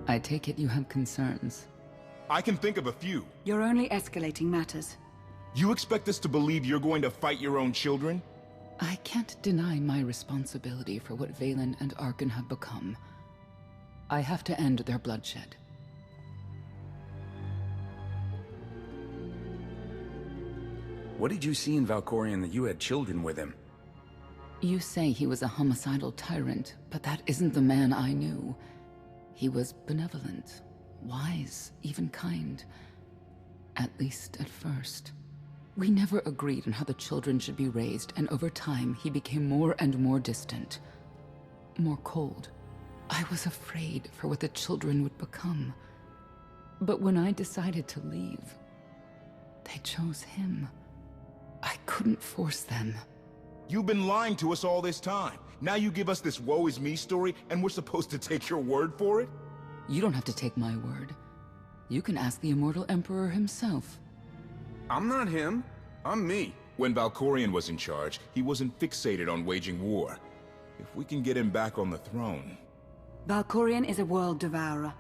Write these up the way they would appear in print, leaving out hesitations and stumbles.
I take it you have concerns. I can think of a few. You're only escalating matters. You expect us to believe you're going to fight your own children? I can't deny my responsibility for what Valen and Arkan have become. I have to end their bloodshed. What did you see in Valkorion that you had children with him? You say he was a homicidal tyrant, but that isn't the man I knew. He was benevolent, wise, even kind. At least at first. We never agreed on how the children should be raised, and over time he became more and more distant. More cold. I was afraid for what the children would become. But when I decided to leave, they chose him. I couldn't force them. You've been lying to us all this time. Now you give us this woe is me story, and we're supposed to take your word for it? You don't have to take my word. You can ask the Immortal Emperor himself. I'm not him. I'm me. When Valkorion was in charge, he wasn't fixated on waging war. If we can get him back on the throne... Valkorion is a world devourer.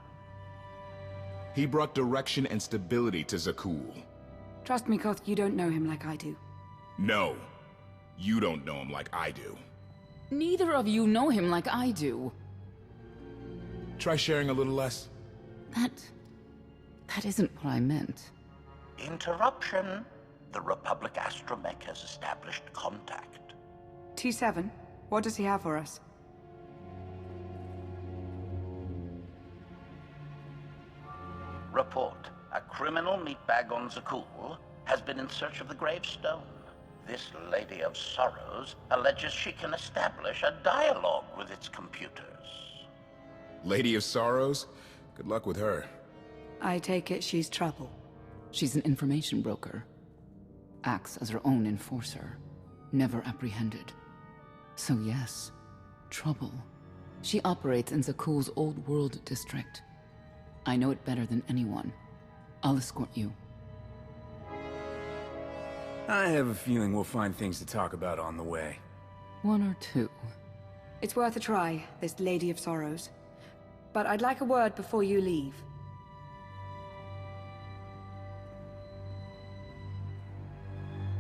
He brought direction and stability to Zakul. Trust me, Koth, you don't know him like I do. No. You don't know him like I do. Neither of you know him like I do. Try sharing a little less. That isn't what I meant. Interruption. The Republic astromech has established contact. T7, what does he have for us? Report. A criminal meatbag on Zakul has been in search of the gravestone. This Lady of Sorrows alleges she can establish a dialogue with its computers. Lady of Sorrows? Good luck with her. I take it she's trouble. She's an information broker. Acts as her own enforcer. Never apprehended. So yes, trouble. She operates in Zakul's Old World district. I know it better than anyone. I'll escort you. I have a feeling we'll find things to talk about on the way. One or two. It's worth a try, this Lady of Sorrows. But I'd like a word before you leave.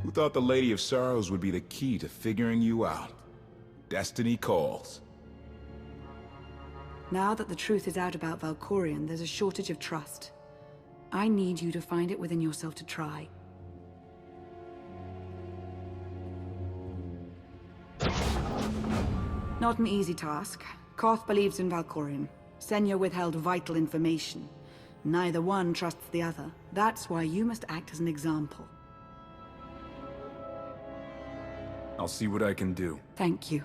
Who thought the Lady of Sorrows would be the key to figuring you out? Destiny calls. Now that the truth is out about Valkorion, there's a shortage of trust. I need you to find it within yourself to try. Not an easy task. Koth believes in Valkorion. Senya withheld vital information. Neither one trusts the other. That's why you must act as an example. I'll see what I can do. Thank you.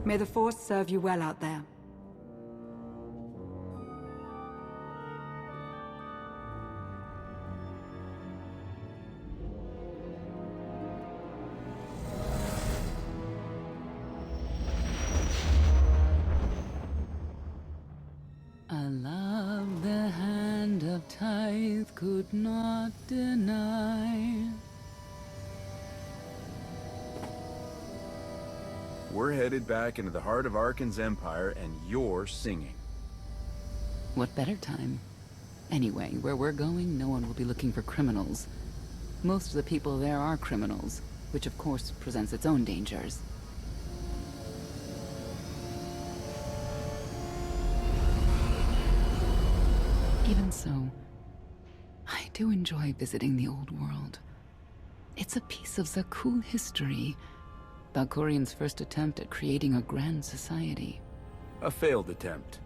May the Force serve you well out there. I love the hand of tithe could not deny. We're headed back into the heart of Arkan's empire, and you're singing. What better time? Anyway, where we're going, no one will be looking for criminals. Most of the people there are criminals, which of course presents its own dangers. Even so, I do enjoy visiting the old world. It's a piece of Zakul history. Valkorion's first attempt at creating a grand society. A failed attempt.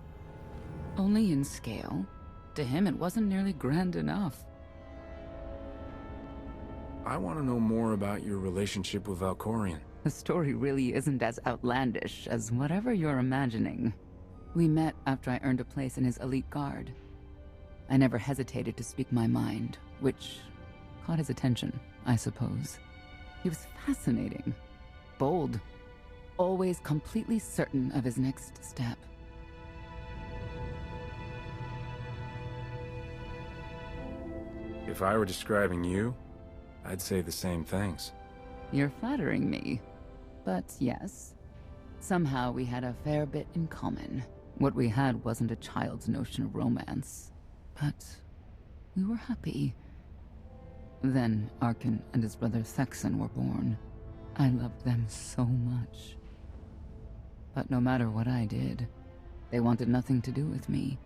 Only in scale. To him, it wasn't nearly grand enough. I want to know more about your relationship with Valkorion. The story really isn't as outlandish as whatever you're imagining. We met after I earned a place in his elite guard. I never hesitated to speak my mind, which caught his attention, I suppose. He was fascinating. Bold. Always completely certain of his next step. If I were describing you, I'd say the same things. You're flattering me. But yes, Somehow we had a fair bit in common. What we had wasn't a child's notion of romance, but we were happy. Then Arkin and his brother Thexan were born. I loved them so much. But no matter what I did, they wanted nothing to do with me.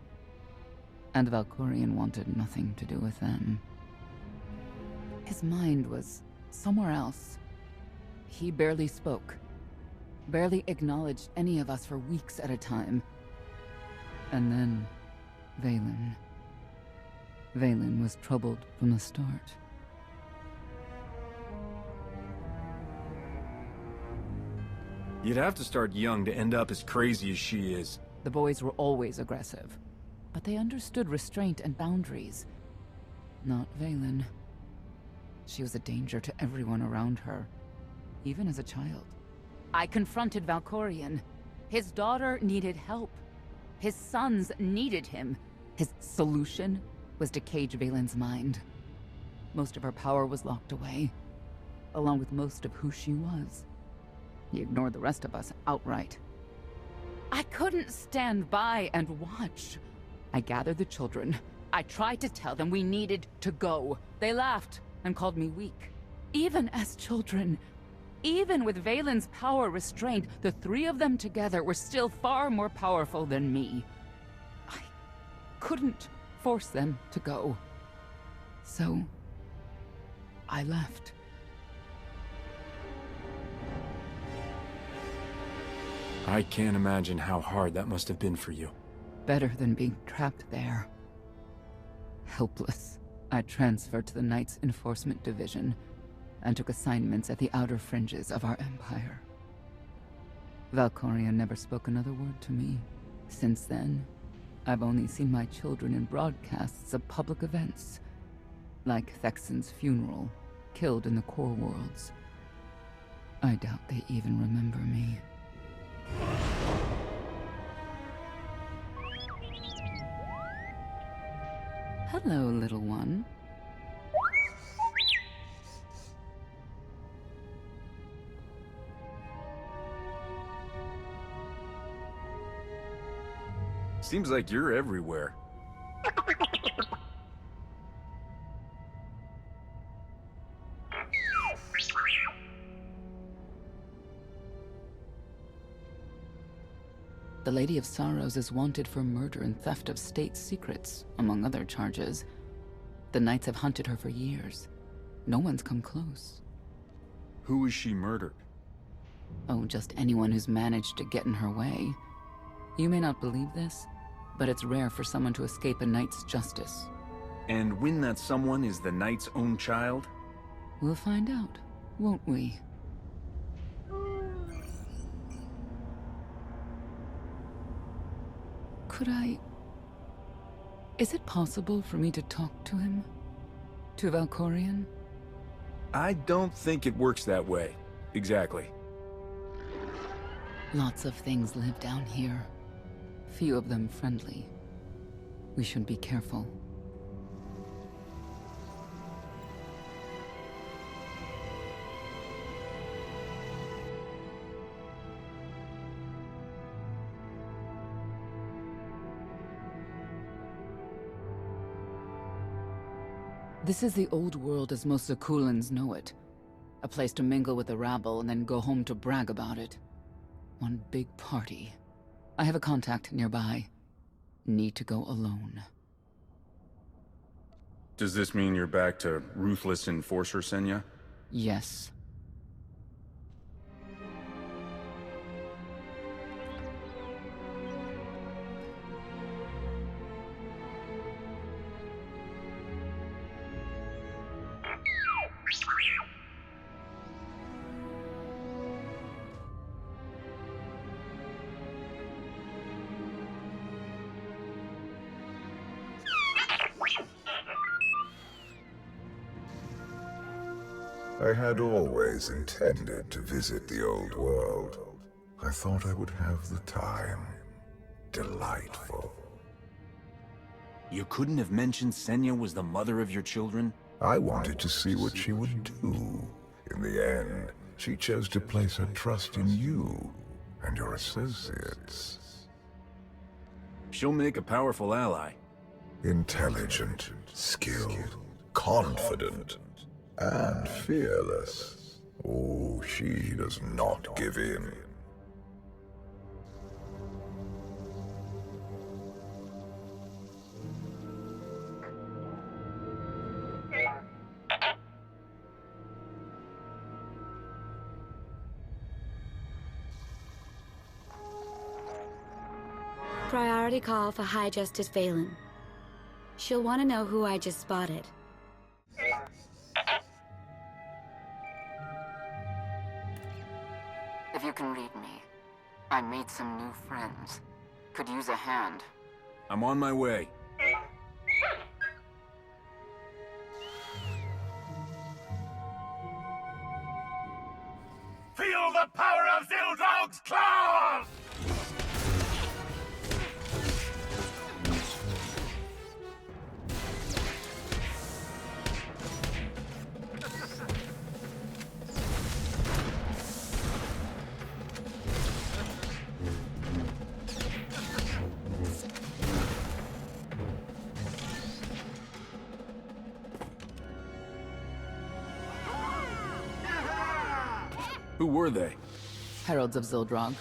And Valkorion wanted nothing to do with them. His mind was somewhere else. He barely spoke, barely acknowledged any of us for weeks at a time. And then, Vaylin. Vaylin was troubled from the start. You'd have to start young to end up as crazy as she is. The boys were always aggressive, but they understood restraint and boundaries. Not Vaylin. She was a danger to everyone around her, even as a child. I confronted Valkorion. His daughter needed help. His sons needed him. His solution was to cage Vaylin's mind. Most of her power was locked away, along with most of who she was. He ignored the rest of us outright. I couldn't stand by and watch. I gathered the children. I tried to tell them we needed to go. They laughed and called me weak. Even as children, even with Vaylin's power restrained, the three of them together were still far more powerful than me. I couldn't force them to go. So, I left. I can't imagine how hard that must have been for you. Better than being trapped there. Helpless, I transferred to the Knights Enforcement Division and took assignments at the outer fringes of our empire. Valkorion never spoke another word to me. Since then, I've only seen my children in broadcasts of public events, like Thexan's funeral, killed in the Core Worlds. I doubt they even remember me. Hello, little one. Seems like you're everywhere. The Lady of Sorrows is wanted for murder and theft of state secrets, among other charges. The Knights have hunted her for years. No one's come close. Who is she murdered? Oh, just anyone who's managed to get in her way. You may not believe this, but it's rare for someone to escape a Knight's justice. And when that someone is the Knight's own child? We'll find out, won't we? Could I... Is it possible for me to talk to him? To Valkorion? I don't think it works that way. Exactly. Lots of things live down here. Few of them friendly. We should be careful. This is the old world as most Zakulans know it. A place to mingle with the rabble and then go home to brag about it. One big party. I have a contact nearby. Need to go alone. Does this mean you're back to ruthless enforcer, Senya? Yes. I had always intended to visit the old world. I thought I would have the time. Delightful. You couldn't have mentioned Senya was the mother of your children? I wanted to see what she would do. In the end, she chose to place her trust in you. and your associates. She'll make a powerful ally. Intelligent, skilled, confident, and fearless. Oh, she does not give in. Priority call for High Justice Valen. She'll want to know who I just spotted. If you can read me, I made some new friends. Could use a hand. I'm on my way. Feel the power of Zildog's claws! Who were they? Heralds of Zildrog.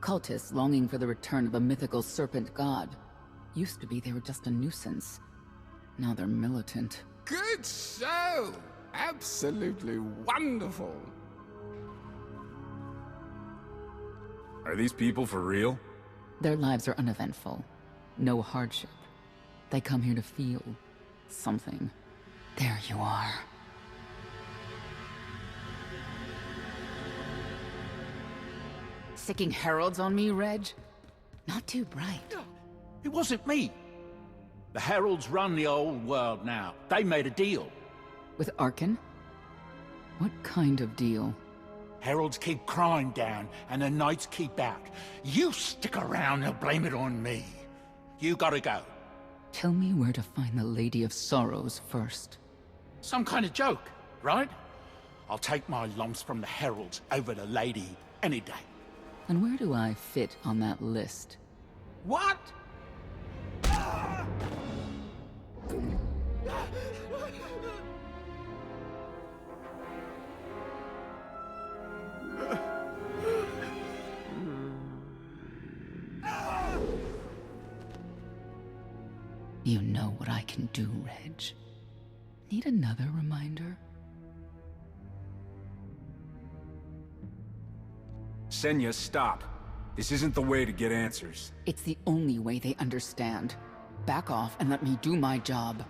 Cultists longing for the return of a mythical serpent god. Used to be they were just a nuisance. Now they're militant. Good show! Absolutely wonderful. Are these people for real? Their lives are uneventful. No hardship. They come here to feel something. There you are. Sicking heralds on me, Reg? Not too bright. It wasn't me. The Heralds run the old world now. They made a deal. With Arkan? What kind of deal? Heralds keep crime down, and the Knights keep out. You stick around and blame it on me. You gotta go. Tell me where to find the Lady of Sorrows first. Some kind of joke, right? I'll take my lumps from the Heralds over the Lady any day. And where do I fit on that list? What? You know what I can do, Reg. Need another reminder? Senya, stop. This isn't the way to get answers. It's the only way they understand. Back off and let me do my job.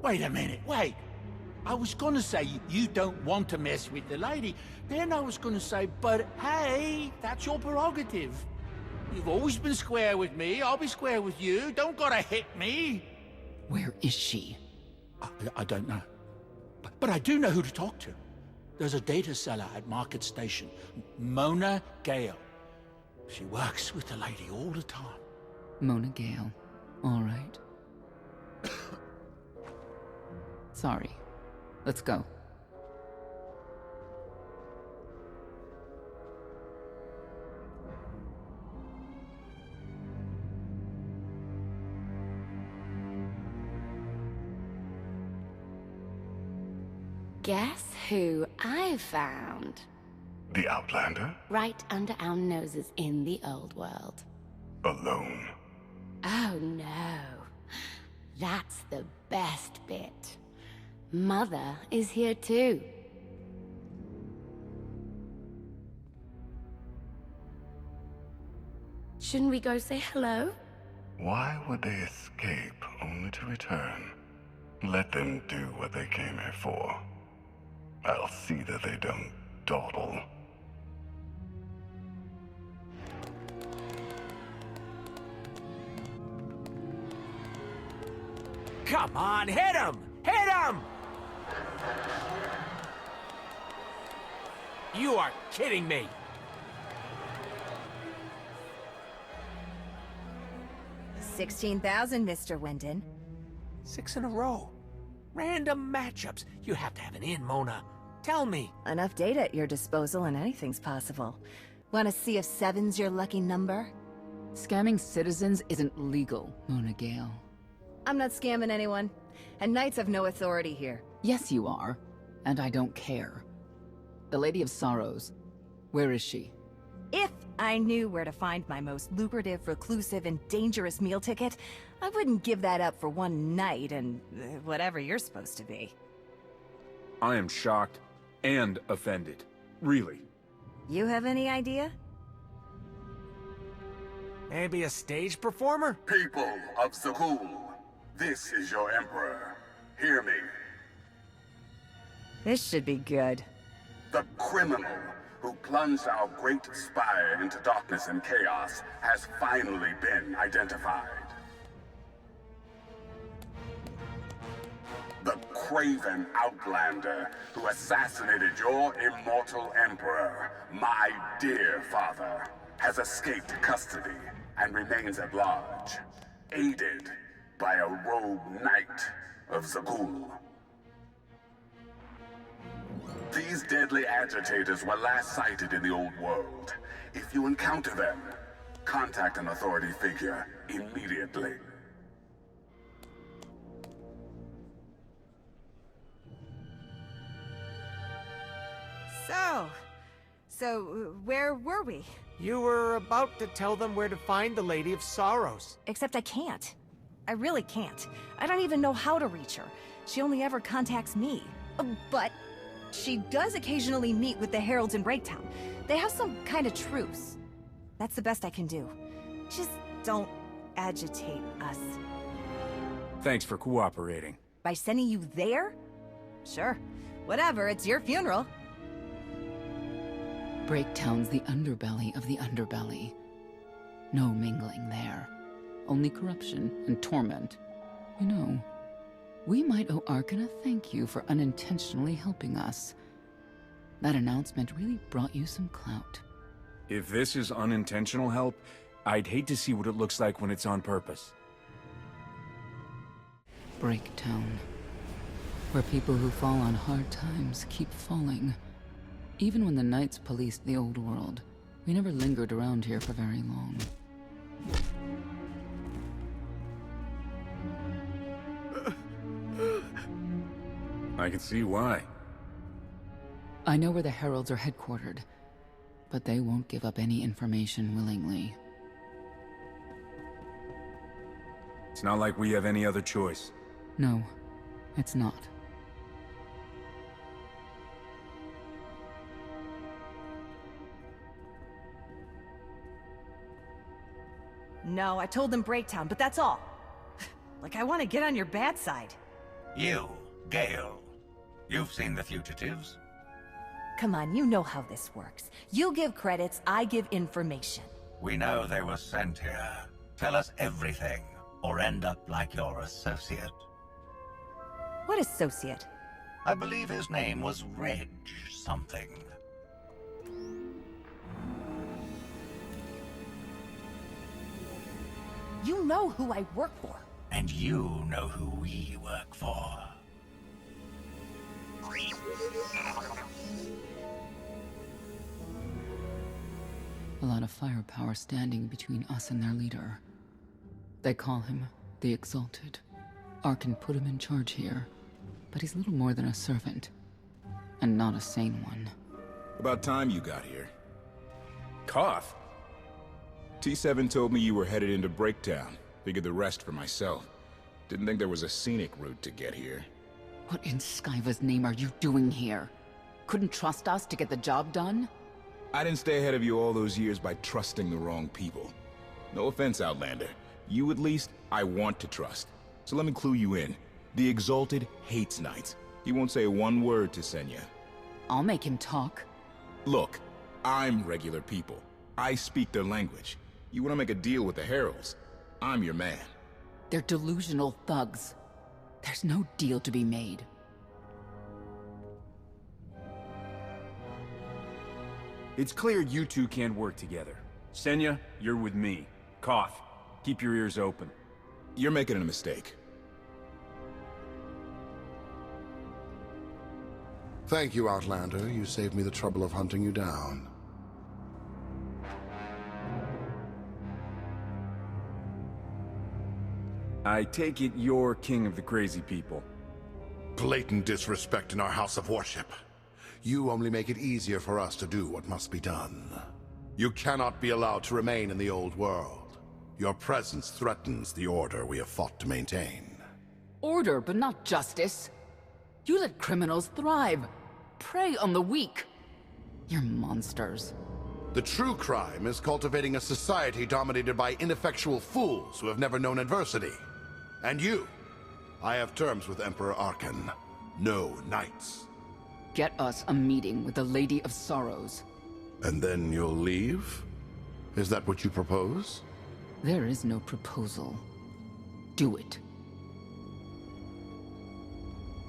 Wait a minute, wait. I was gonna say you don't want to mess with the lady. Then I was gonna say, but hey, that's your prerogative. You've always been square with me, I'll be square with you. Don't gotta hit me. Where is she? I don't know. But I do know who to talk to. There's a data seller at Market Station, Mona Gale. She works with the lady all the time. Mona Gale. All right. Sorry. Let's go. Guess who I found? The Outlander? Right under our noses in the old world. Alone. Oh no. That's the best bit. Mother is here too. Shouldn't we go say hello? Why would they escape only to return? Let them do what they came here for. I'll see that they don't dawdle. Come on, hit him! Hit him! You are kidding me! $16,000, Mr. Wyndon. 6 in a row. Random matchups. You have to have an in, Mona. Tell me. Enough data at your disposal and anything's possible. Want to see if 7's your lucky number? Scamming citizens isn't legal, Mona Gale. I'm not scamming anyone. And Knights have no authority here. Yes, you are. And I don't care. The Lady of Sorrows. Where is she? If I knew where to find my most lucrative, reclusive, and dangerous meal ticket, I wouldn't give that up for one night and whatever you're supposed to be. I am shocked and offended. Really. You have any idea? Maybe a stage performer? People of Zakul, this is your Emperor. Hear me. This should be good. The criminal who plunged our great spire into darkness and chaos has finally been identified. The craven Outlander who assassinated your immortal Emperor, my dear father, has escaped custody and remains at large, aided by a rogue knight of Zakul. These deadly agitators were last sighted in the old world. If you encounter them, contact an authority figure immediately. So, where were we? You were about to tell them where to find the Lady of Sorrows. Except I can't. I really can't. I don't even know how to reach her. She only ever contacts me. But she does occasionally meet with the Heralds in Breaktown. They have some kind of truce. That's the best I can do. Just don't agitate us. Thanks for cooperating. By sending you there? Sure. Whatever, it's your funeral. Breaktown's the underbelly of the underbelly. No mingling there. Only corruption and torment. You know, we might owe Arkan a thank you for unintentionally helping us. That announcement really brought you some clout. If this is unintentional help, I'd hate to see what it looks like when it's on purpose. Breaktown. Where people who fall on hard times keep falling. Even when the Knights policed the old world, we never lingered around here for very long. I can see why. I know where the Heralds are headquartered, but they won't give up any information willingly. It's not like we have any other choice. No, it's not. No, I told them Breaktown, but that's all. Like, I want to get on your bad side. You, Gale. You've seen the fugitives? Come on, you know how this works. You give credits, I give information. We know they were sent here. Tell us everything, or end up like your associate. What associate? I believe his name was Reg something. You know who I work for. And you know who we work for. A lot of firepower standing between us and their leader. They call him the Exalted. Arkan put him in charge here, but he's little more than a servant, and not a sane one. About time you got here. Koth? T7 told me you were headed into Breaktown. Figured the rest for myself. Didn't think there was a scenic route to get here. What in Skyva's name are you doing here? Couldn't trust us to get the job done? I didn't stay ahead of you all those years by trusting the wrong people. No offense, Outlander. You at least, I want to trust. So let me clue you in. The Exalted hates Knights. He won't say one word to Senya. I'll make him talk. Look, I'm regular people. I speak their language. You want to make a deal with the Heralds? I'm your man. They're delusional thugs. There's no deal to be made. It's clear you two can't work together. Senya, you're with me. Koth, keep your ears open. You're making a mistake. Thank you, Outlander. You saved me the trouble of hunting you down. I take it you're king of the crazy people. Blatant disrespect in our house of worship. You only make it easier for us to do what must be done. You cannot be allowed to remain in the old world. Your presence threatens the order we have fought to maintain. Order, but not justice. You let criminals thrive. Prey on the weak. You're monsters. The true crime is cultivating a society dominated by ineffectual fools who have never known adversity. And you. I have terms with Emperor Arkan. No knights. Get us a meeting with the Lady of Sorrows. And then you'll leave? Is that what you propose? There is no proposal. Do it.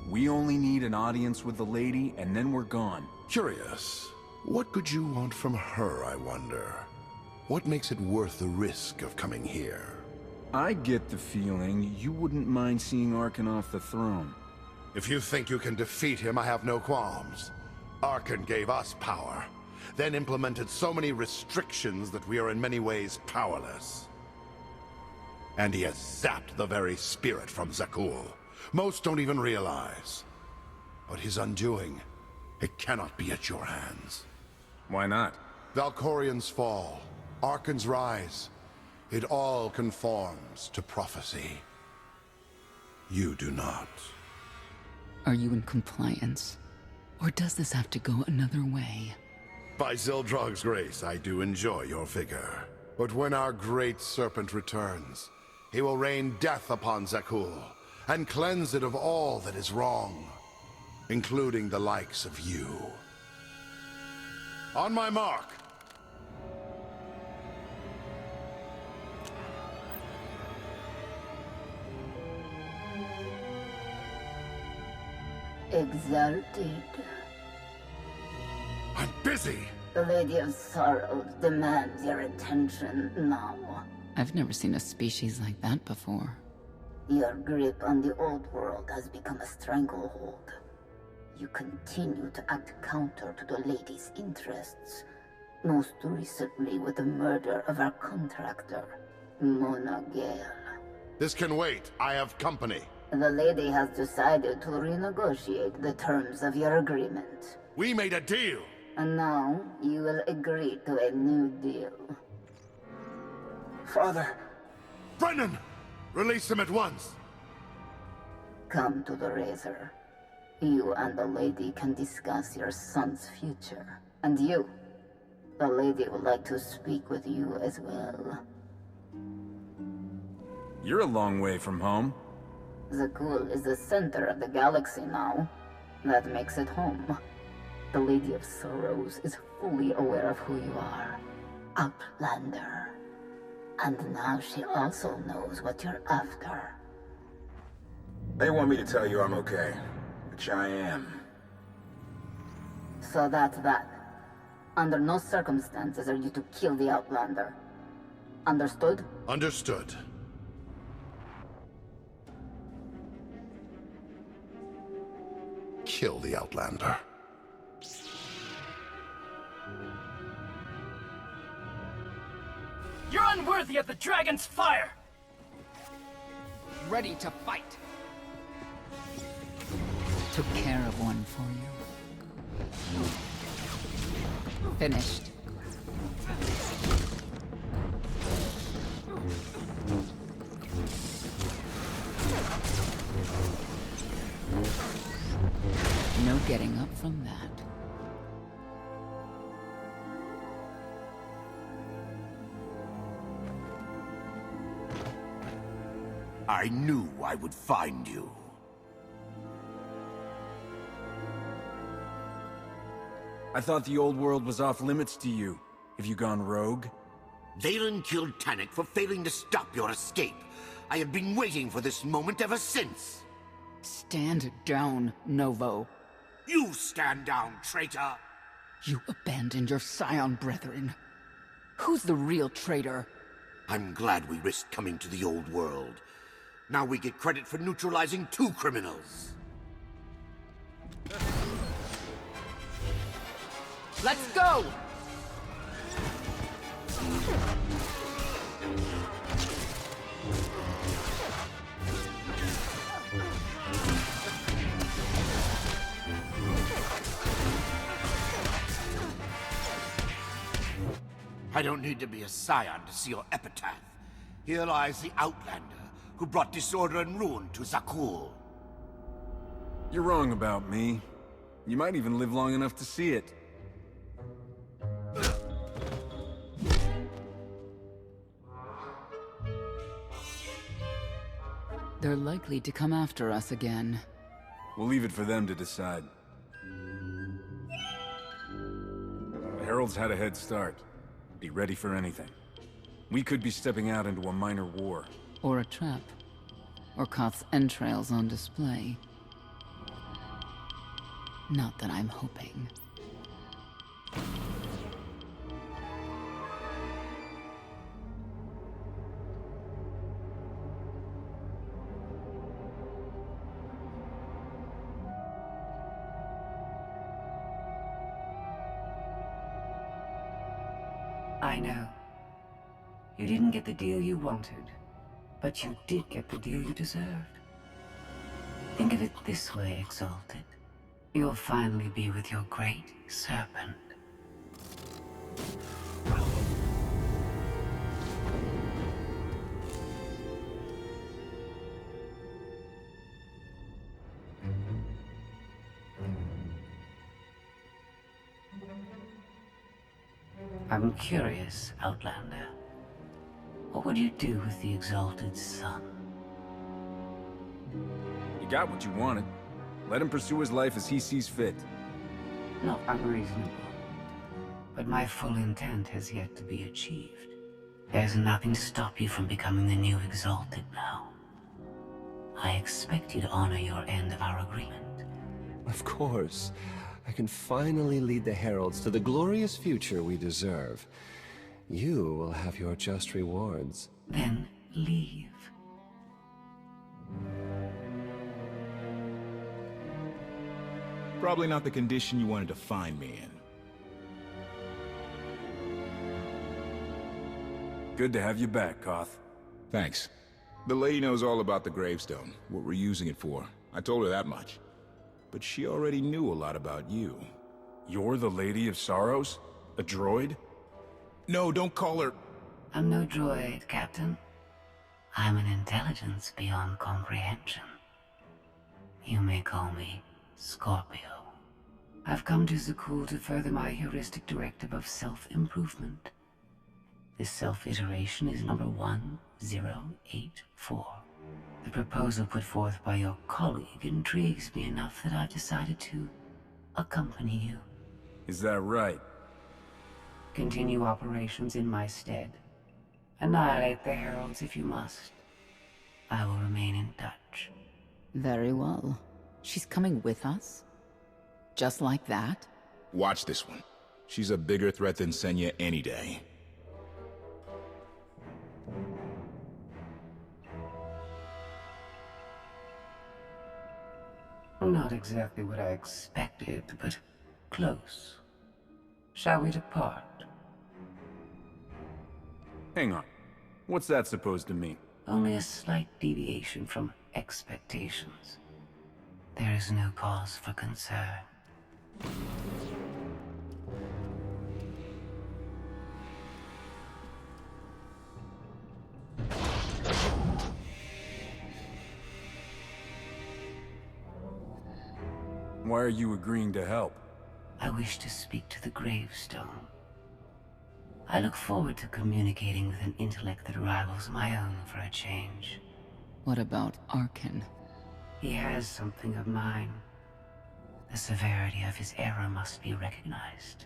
We only need an audience with the lady, and then we're gone. Curious. What could you want from her, I wonder? What makes it worth the risk of coming here? I get the feeling you wouldn't mind seeing Arkan off the throne. If you think you can defeat him, I have no qualms. Arkan gave us power, then implemented so many restrictions that we are in many ways powerless. And he has zapped the very spirit from Zakul. Most don't even realize. But his undoing, it cannot be at your hands. Why not? Valkorian's fall, Arkan's rise, it all conforms to prophecy. You do not. Are you in compliance? Or does this have to go another way? By Zildrog's grace, I do enjoy your vigor. But when our great serpent returns, he will rain death upon Zakul, and cleanse it of all that is wrong, including the likes of you. On my mark! Exalted. I'm busy! The Lady of Sorrows demands your attention now. I've never seen a species like that before. Your grip on the old world has become a stranglehold. You continue to act counter to the Lady's interests, most recently with the murder of our contractor, Mona Gale. This can wait. I have company. The Lady has decided to renegotiate the terms of your agreement. We made a deal! And now, you will agree to a new deal. Father! Brennan! Release him at once! Come to the Razor. You and the Lady can discuss your son's future. And you, the Lady would like to speak with you as well. You're a long way from home. Zakul is the center of the galaxy now. That makes it home. The Lady of Sorrows is fully aware of who you are. Outlander. And now she also knows what you're after. They want me to tell you I'm okay, which I am. So that's that. Under no circumstances are you to kill the Outlander. Understood? Understood. Kill the Outlander. You're unworthy of the dragon's fire! Ready to fight. Took care of one for you. Finished. No getting up from that. I knew I would find you. I thought the old world was off limits to you. Have you gone rogue? Valen killed Tannic for failing to stop your escape. I have been waiting for this moment ever since. Stand down, Novo. You stand down, traitor! You abandoned your Scion brethren. Who's the real traitor? I'm glad we risked coming to the old world. Now we get credit for neutralizing 2 criminals. Let's go! I don't need to be a scion to see your epitaph. Here lies the Outlander, who brought disorder and ruin to Zakul. You're wrong about me. You might even live long enough to see it. They're likely to come after us again. We'll leave it for them to decide. The Heralds had a head start. Be ready for anything. We could be stepping out into a minor war. Or a trap. Or KOTFE's entrails on display. Not that I'm hoping. I know. You didn't get the deal you wanted, but you did get the deal you deserved. Think of it this way, Exalted. You'll finally be with your great serpent. I'm curious, Outlander. What would you do with the Exalted's son? You got what you wanted. Let him pursue his life as he sees fit. Not unreasonable. But my full intent has yet to be achieved. There's nothing to stop you from becoming the new Exalted now. I expect you to honor your end of our agreement. Of course. I can finally lead the Heralds to the glorious future we deserve. You will have your just rewards. Then leave. Probably not the condition you wanted to find me in. Good to have you back, KOTFE. Thanks. The lady knows all about the gravestone, what we're using it for. I told her that much. But she already knew a lot about you. You're the Lady of Sorrows? A droid? No, don't call her... I'm no droid, Captain. I'm an intelligence beyond comprehension. You may call me Scorpio. I've come to Zakul to further my heuristic directive of self-improvement. This self-iteration is number 1084. The proposal put forth by your colleague intrigues me enough that I've decided to accompany you. Is that right? Continue operations in my stead. Annihilate the Heralds if you must. I will remain in touch. Very well. She's coming with us? Just like that? Watch this one. She's a bigger threat than Senya any day. Not exactly what I expected, but close. Shall we depart? Hang on. What's that supposed to mean? Only a slight deviation from expectations. There is no cause for concern. Why are you agreeing to help? I wish to speak to the gravestone. I look forward to communicating with an intellect that rivals my own for a change. What about Arkin? He has something of mine. The severity of his error must be recognized.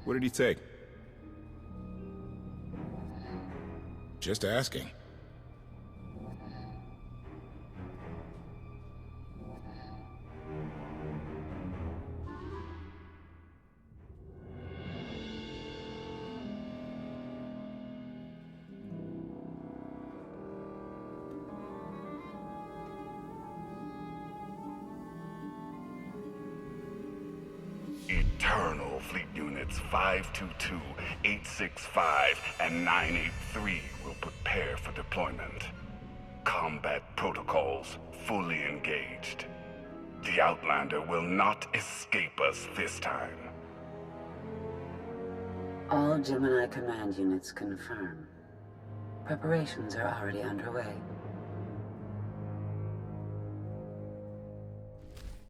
What did he take? Just asking. Eternal fleet unit. units 522, 865, and 983 will prepare for deployment. Combat protocols fully engaged. The Outlander will not escape us this time. All Gemini command units confirm. Preparations are already underway.